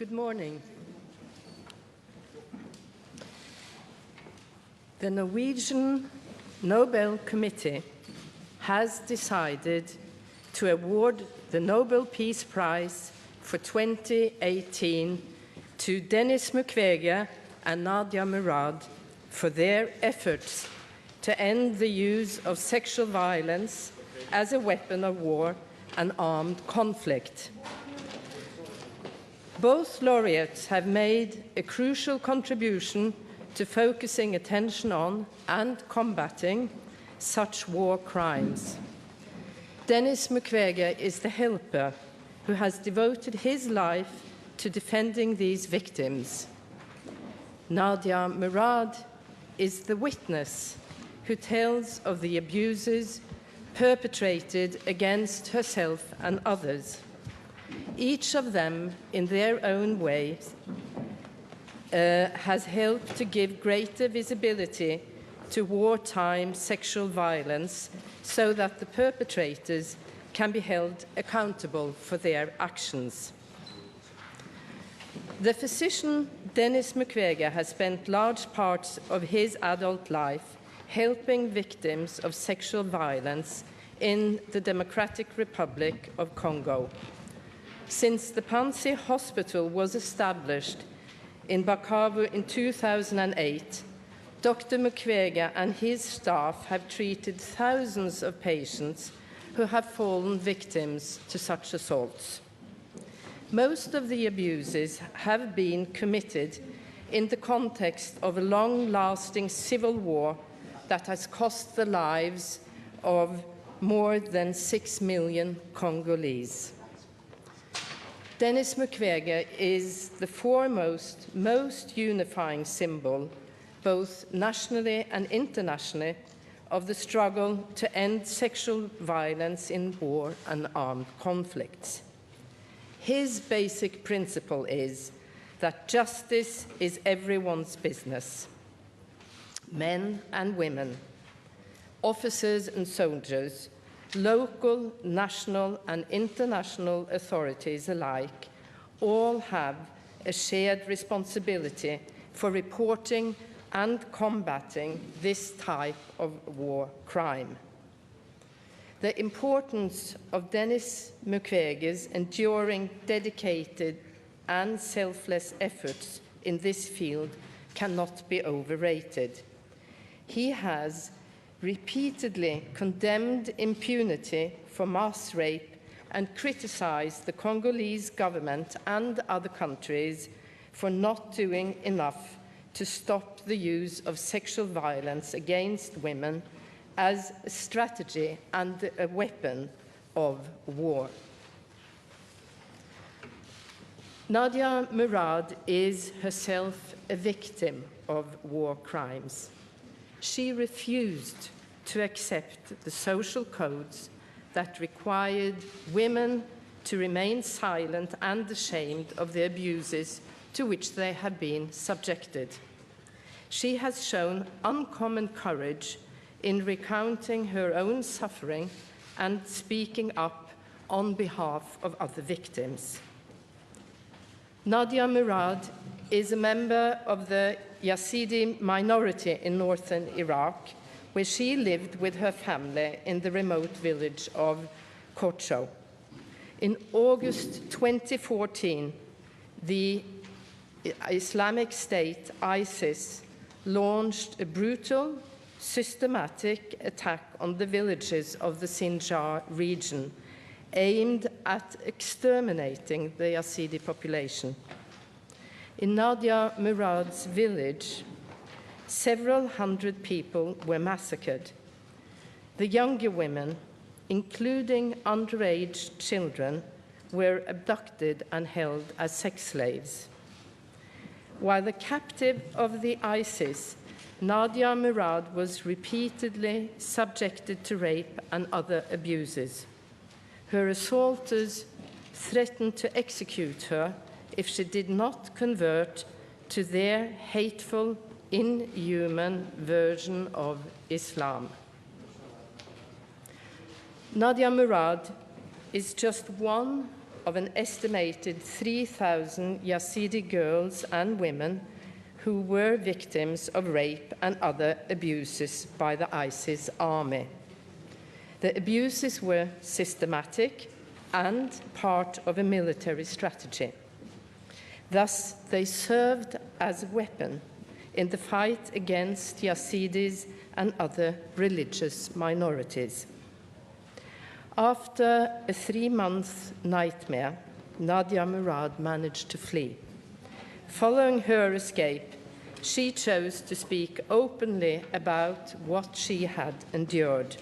Good morning. The Norwegian Nobel Committee has decided to award the Nobel Peace Prize for 2018 to Denis Mukwege and Nadia Murad for their efforts to end the use of sexual violence as a weapon of war and armed conflict. Both laureates have made a crucial contribution to focusing attention on and combating such war crimes. Denis Mukwege is the helper who has devoted his life to defending these victims. Nadia Murad is the witness who tells of the abuses perpetrated against herself and others. Each of them, in their own ways, has helped to give greater visibility to wartime sexual violence so that the perpetrators can be held accountable for their actions. The physician Denis Mukwege has spent large parts of his adult life helping victims of sexual violence in the Democratic Republic of Congo. Since the Panzi Hospital was established in Bukavu in 2008, Dr. Mukwege and his staff have treated thousands of patients who have fallen victims to such assaults. Most of the abuses have been committed in the context of a long-lasting civil war that has cost the lives of more than 6 million Congolese. Denis Mukwege is the foremost, most unifying symbol, both nationally and internationally, of the struggle to end sexual violence in war and armed conflicts. His basic principle is that justice is everyone's business. Men and women, officers and soldiers, local, national, and international authorities alike all have a shared responsibility for reporting and combating this type of war crime. The importance of Denis Mukwege's enduring, dedicated, and selfless efforts in this field cannot be overrated. He has repeatedly condemned impunity for mass rape and criticized the Congolese government and other countries for not doing enough to stop the use of sexual violence against women as a strategy and a weapon of war. Nadia Murad is herself a victim of war crimes. She refused to accept the social codes that required women to remain silent and ashamed of the abuses to which they have been subjected. She has shown uncommon courage in recounting her own suffering and speaking up on behalf of other victims. Nadia Murad is a member of the Yazidi minority in northern Iraq, where she lived with her family in the remote village of Kocho. In August 2014, the Islamic State, ISIS, launched a brutal, systematic attack on the villages of the Sinjar region, aimed at exterminating the Yazidi population. In Nadia Murad's village, several hundred people were massacred. The younger women, including underage children, were abducted and held as sex slaves. While a captive of the ISIS, Nadia Murad was repeatedly subjected to rape and other abuses. Her assaulters threatened to execute her if she did not convert to their hateful, inhuman version of Islam. Nadia Murad is just one of an estimated 3,000 Yazidi girls and women who were victims of rape and other abuses by the ISIS army. The abuses were systematic and part of a military strategy. Thus, they served as a weapon in the fight against Yazidis and other religious minorities. After a 3-month nightmare, Nadia Murad managed to flee. Following her escape, she chose to speak openly about what she had endured.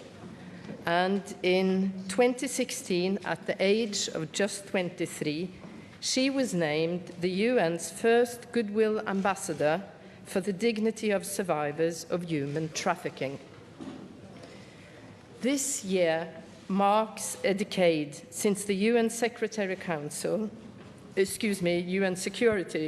And in 2016, at the age of just 23, she was named the UN's first Goodwill Ambassador for the dignity of survivors of human trafficking. This year marks a decade since the UN Security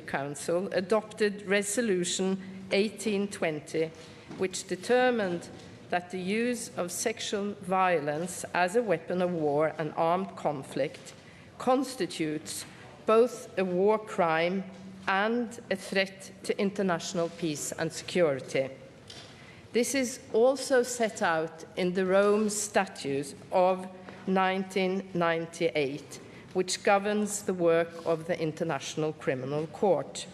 Council adopted Resolution 1820, which determined that the use of sexual violence as a weapon of war and armed conflict constitutes both a war crime and a threat to international peace and security. This is also set out in the Rome Statute of 1998, which governs the work of the International Criminal Court.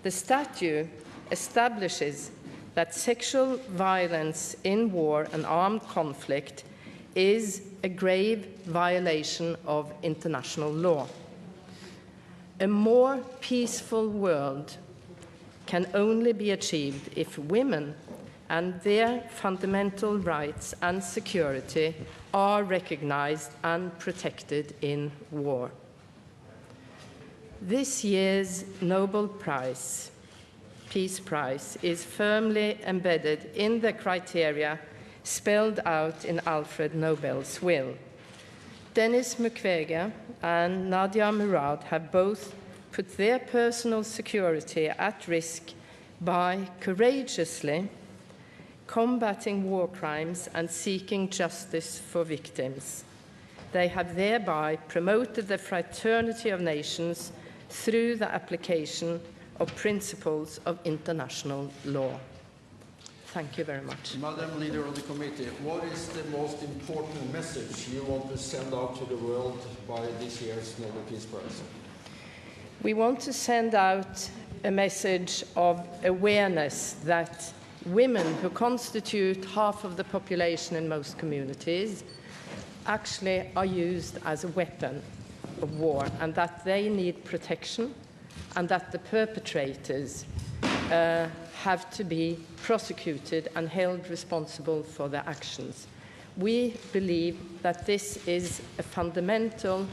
The statute establishes that sexual violence in war and armed conflict is a grave violation of international law. A more peaceful world can only be achieved if women and their fundamental rights and security are recognized and protected in war. This year's Nobel Prize, Peace Prize, is firmly embedded in the criteria spelled out in Alfred Nobel's will. Denis Mukwege and Nadia Murad have both put their personal security at risk by courageously combating war crimes and seeking justice for victims. They have thereby promoted the fraternity of nations through the application of principles of international law. Thank you very much. Madam Leader of the Committee, what is the most important message you want to send out to the world by this year's Nobel Peace Prize? We want to send out a message of awareness that women, who constitute half of the population in most communities, actually are used as a weapon of war, and that they need protection, and that the perpetrators have to be prosecuted and held responsible for their actions. We believe that this is a fundamental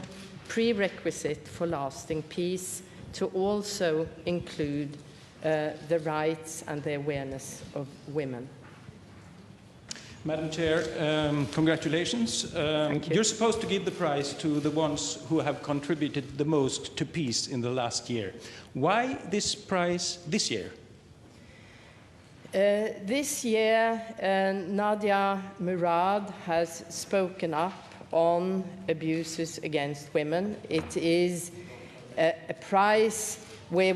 prerequisite for lasting peace, to also include the rights and the awareness of women. Madam Chair, congratulations. Thank you. You're supposed to give the prize to the ones who have contributed the most to peace in the last year. Why this prize this year? This year, Nadia Murad has spoken up on abuses against women. It is a prize where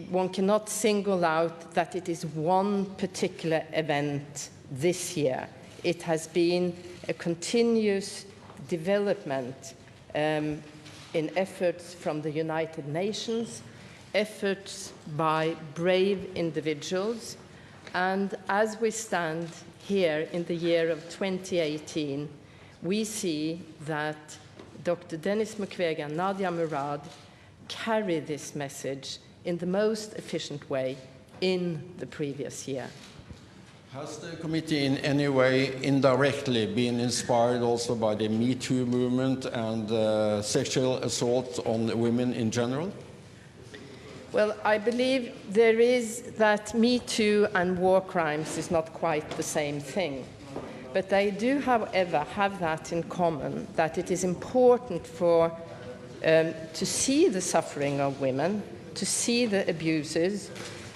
one cannot single out that it is one particular event this year. It has been a continuous development in efforts from the United Nations, efforts by brave individuals, and as we stand here in the year of 2018, we see that Dr. Denis Mukwege and Nadia Murad carry this message in the most efficient way in the previous year. Has the committee in any way indirectly been inspired also by the Me Too movement and sexual assault on women in general? Well, I believe there is that Me Too and war crimes is not quite the same thing. But they do, however, have that in common, that it is important for to see the suffering of women, to see the abuses,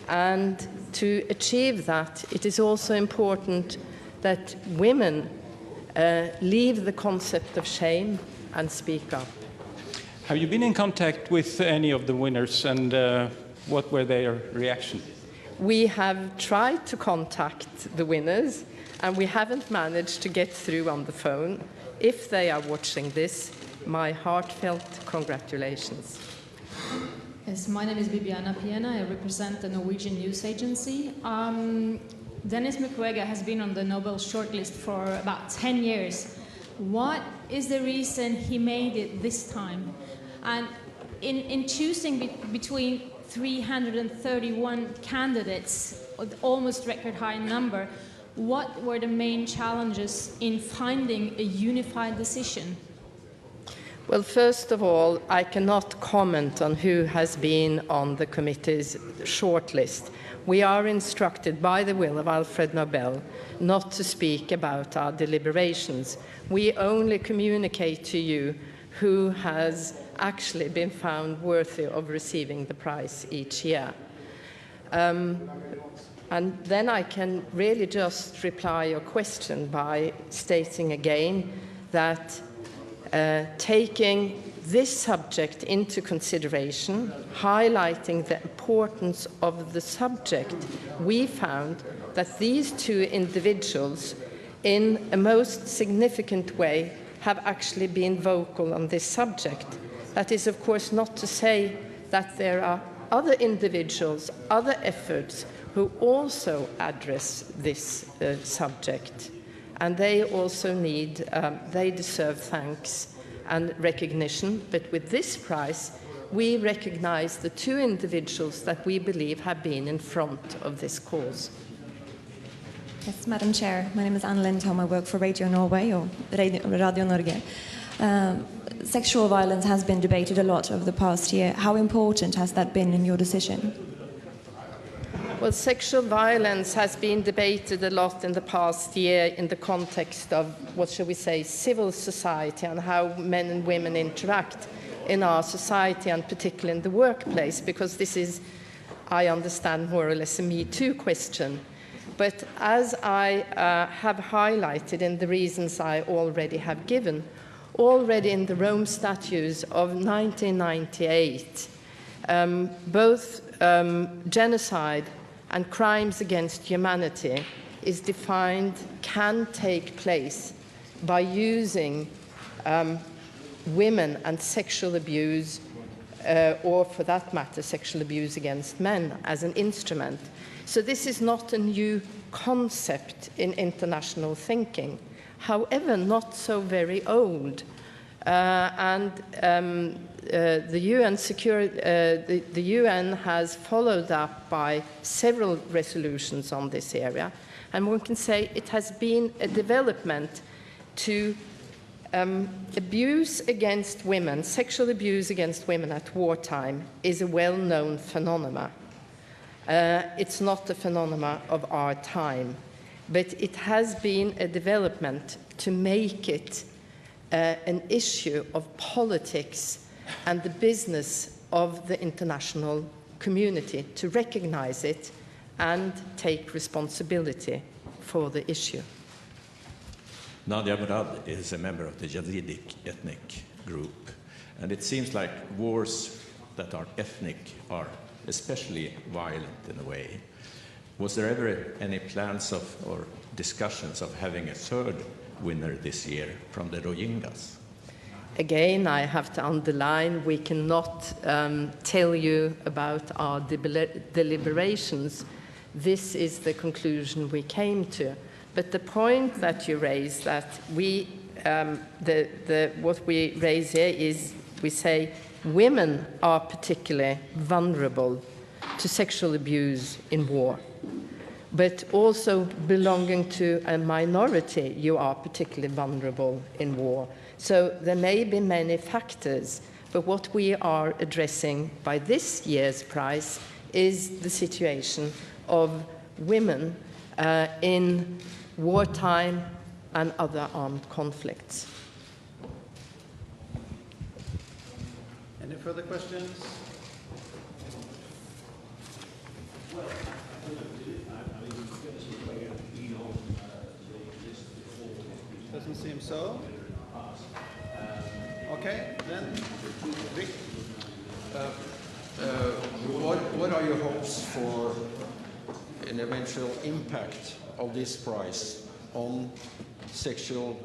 and to achieve that, it is also important that women leave the concept of shame and speak up. Have you been in contact with any of the winners, and what were their reactions? We have tried to contact the winners, and we haven't managed to get through on the phone. If they are watching this, my heartfelt congratulations. Yes, my name is Bibiana Piena. I represent the Norwegian news agency. Denis Mukwege has been on the Nobel shortlist for about 10 years. What is the reason he made it this time? And in choosing between 331 candidates, almost record high number, what were the main challenges in finding a unified decision? Well, first of all, I cannot comment on who has been on the committee's shortlist. We are instructed by the will of Alfred Nobel not to speak about our deliberations. We only communicate to you who has actually been found worthy of receiving the prize each year. And then I can really just reply your question by stating again that taking this subject into consideration, highlighting the importance of the subject, we found that these two individuals, in a most significant way, have actually been vocal on this subject. That is, of course, not to say that there are other individuals, other efforts, who also address this subject. And they also need, they deserve thanks and recognition. But with this prize, we recognize the two individuals that we believe have been in front of this cause. Yes, Madam Chair. My name is Anne Lindholm. I work for Radio Norway, or Radio Norge. Sexual violence has been debated a lot over the past year. How important has that been in your decision? Well, sexual violence has been debated a lot in the past year in the context of, what shall we say, civil society and how men and women interact in our society, and particularly in the workplace, because this is, I understand, more or less a Me Too question. But as I have highlighted in the reasons I already have given, already in the Rome Statutes of 1998, both genocide and crimes against humanity is defined, can take place by using women and sexual abuse, or for that matter, sexual abuse against men as an instrument. So this is not a new concept in international thinking, however, not so very old. The UN has followed up by several resolutions on this area, and one can say it has been a development to abuse against women, sexual abuse against women at wartime is a well-known phenomenon. It's not a phenomenon of our time, but it has been a development to make it an issue of politics and the business of the international community to recognize it and take responsibility for the issue. Nadia Murad is a member of the Yazidi ethnic group, and it seems like wars that are ethnic are especially violent in a way. Was there ever any plans of or discussions of having a third winner this year from the Rohingyas? Again, I have to underline, we cannot tell you about our deliberations. This is the conclusion we came to. But the point that you raise, that we, what we raise here is, we say women are particularly vulnerable to sexual abuse in war. But also belonging to a minority, you are particularly vulnerable in war. So there may be many factors, but what we are addressing by this year's prize is the situation of women in wartime and other armed conflicts. Any further questions? Doesn't seem so. Okay. Okay, then, Vic. What are your hopes for an eventual impact of this prize on sexual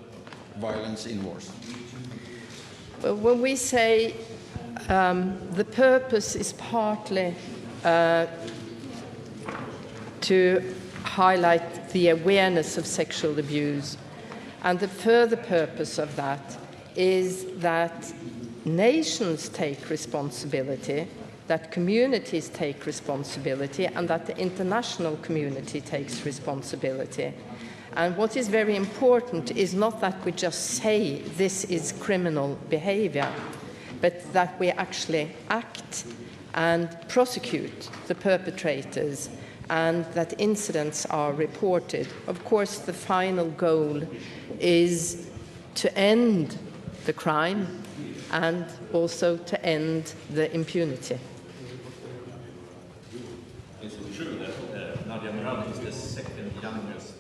violence in wars? Well, when we say the purpose is partly to highlight the awareness of sexual abuse, and the further purpose of that is that nations take responsibility, that communities take responsibility, and that the international community takes responsibility. And what is very important is not that we just say this is criminal behavior, but that we actually act and prosecute the perpetrators, and that incidents are reported. Of course, the final goal is to end the crime and also to end the impunity. Is it true that Nadia Murad is the second youngest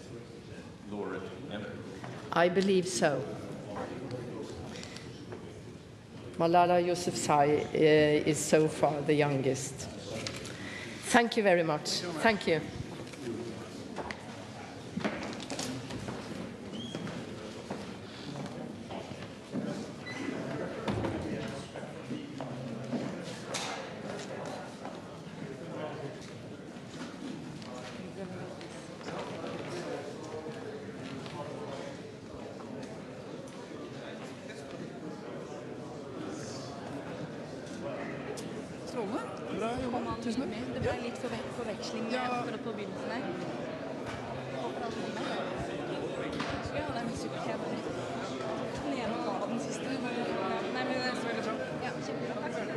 laureate ever? I believe so. Malala Yousafzai is so far the youngest. Thank you very much. Thank you. Bra jobba. Tusen takk. Det ble litt forveksling akkurat på begynnelsen her. Håper alt kommer. Ja, det er superkjærlig. Den ene var den siste. Nei, men det er så veldig bra. Ja, kjempebra. Takk for det.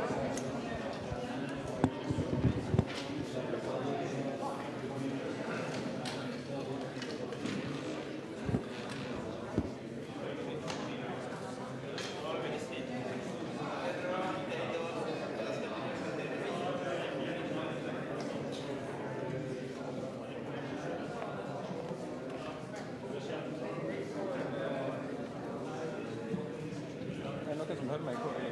Er det noen som hører meg?